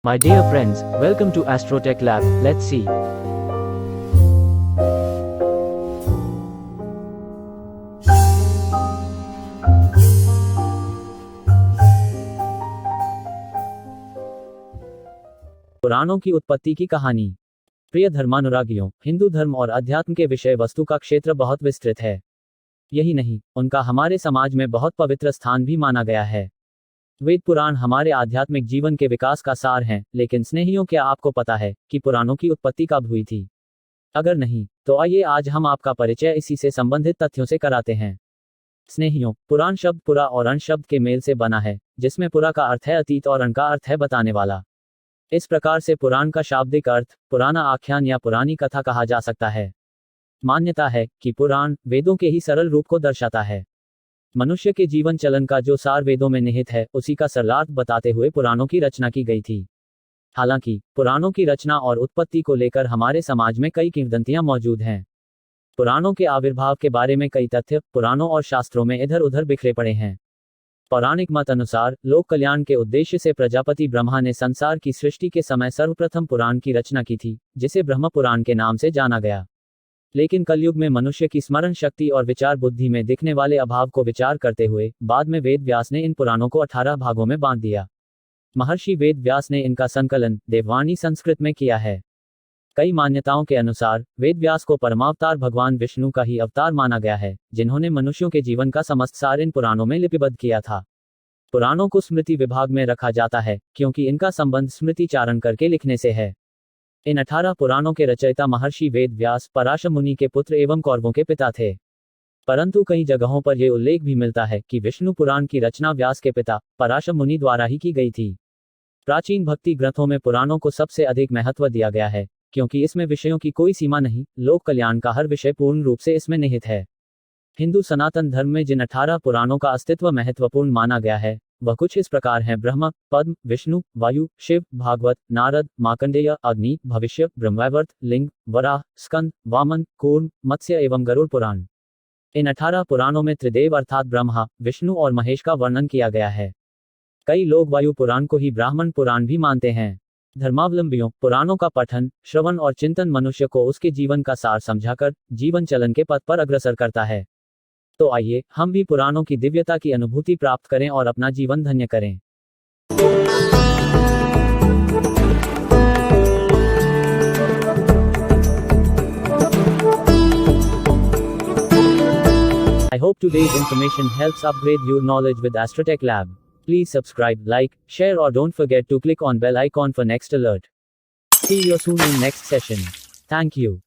My dear friends, welcome to Astrotech Lab. Let's see. पुराणों की उत्पत्ति की कहानी। प्रिय धर्मानुरागियों, हिंदू धर्म और अध्यात्म के विषय वस्तु का क्षेत्र बहुत विस्तृत है। यही नहीं, उनका हमारे समाज में बहुत पवित्र स्थान भी माना गया है। वेद पुराण हमारे आध्यात्मिक जीवन के विकास का सार हैं, लेकिन स्नेहियों, क्या आपको पता है कि पुराणों की उत्पत्ति कब हुई थी? अगर नहीं, तो आइए आज हम आपका परिचय इसी से संबंधित तथ्यों से कराते हैं। स्नेहियों, पुराण शब्द पुरा और अण शब्द के मेल से बना है, जिसमें पुरा का अर्थ है अतीत और अण का अर्थ है बताने वाला। इस प्रकार से पुराण का शाब्दिक अर्थ पुराना आख्यान या पुरानी कथा कहा जा सकता है। मान्यता है कि पुराण वेदों के ही सरल रूप को दर्शाता है। मनुष्य के जीवन चलन का जो सार वेदों में निहित है, उसी का सरलार्थ बताते हुए पुराणों की रचना की गई थी। हालांकि पुराणों की रचना और उत्पत्ति को लेकर हमारे समाज में कई किंवदंतियां मौजूद हैं। पुराणों के आविर्भाव के बारे में कई तथ्य पुराणों और शास्त्रों में इधर उधर बिखरे पड़े हैं। पौराणिक मत अनुसार लोक कल्याण के उद्देश्य से प्रजापति ब्रह्मा ने संसार की सृष्टि के समय सर्वप्रथम पुराण की रचना की थी, जिसे ब्रह्म पुराण के नाम से जाना गया। लेकिन कलयुग में मनुष्य की स्मरण शक्ति और विचार बुद्धि में दिखने वाले अभाव को विचार करते हुए बाद में वेद व्यास ने इन पुराणों को 18 भागों में बांट दिया। महर्षि वेद व्यास ने इनका संकलन देववाणी संस्कृत में किया है। कई मान्यताओं के अनुसार वेद व्यास को परमावतार भगवान विष्णु का ही अवतार माना गया है, जिन्होंने मनुष्यों के जीवन का समस्त सार इन पुराणों में लिपिबद्ध किया था। पुराणों को स्मृति विभाग में रखा जाता है, क्योंकि इनका संबंध स्मृति चारण करके लिखने से है। इन 18 पुराणों के रचयिता महर्षि वेद व्यास पराशर मुनि के पुत्र एवं कौरवों के पिता थे। परंतु कई जगहों पर यह उल्लेख भी मिलता है कि विष्णु पुराण की रचना व्यास के पिता पराशर मुनि द्वारा ही की गई थी। प्राचीन भक्ति ग्रंथों में पुराणों को सबसे अधिक महत्व दिया गया है, क्योंकि इसमें विषयों की कोई सीमा नहीं, लोक कल्याण का हर विषय पूर्ण रूप से इसमें निहित है। हिंदू सनातन धर्म में जिन 18 पुराणों का अस्तित्व महत्वपूर्ण माना गया है, वह कुछ इस प्रकार हैं: ब्रह्म, पद्म, विष्णु, वायु, शिव, भागवत, नारद, मार्कंडेय, अग्नि, भविष्य, ब्रह्मवैवर्त, लिंग, वराह, स्कंद, वामन, कूर्म, मत्स्य एवं गरुड़ पुराण। इन 18 पुराणों में त्रिदेव अर्थात ब्रह्मा, विष्णु और महेश का वर्णन किया गया है। कई लोग वायु पुराण को ही ब्राह्मण पुराण भी मानते हैं। धर्मावलंबियों, पुराणों का पठन, श्रवण और चिंतन मनुष्य को उसके जीवन का सार समझाकर जीवन चलन के पथ पर अग्रसर करता है। तो आइए हम भी पुराणों की दिव्यता की अनुभूति प्राप्त करें और अपना जीवन धन्य करें। I hope today's information helps upgrade your knowledge with Astrotech Lab. Please subscribe, like, share or don't forget to click on bell icon for next alert. See you soon in next session. Thank you.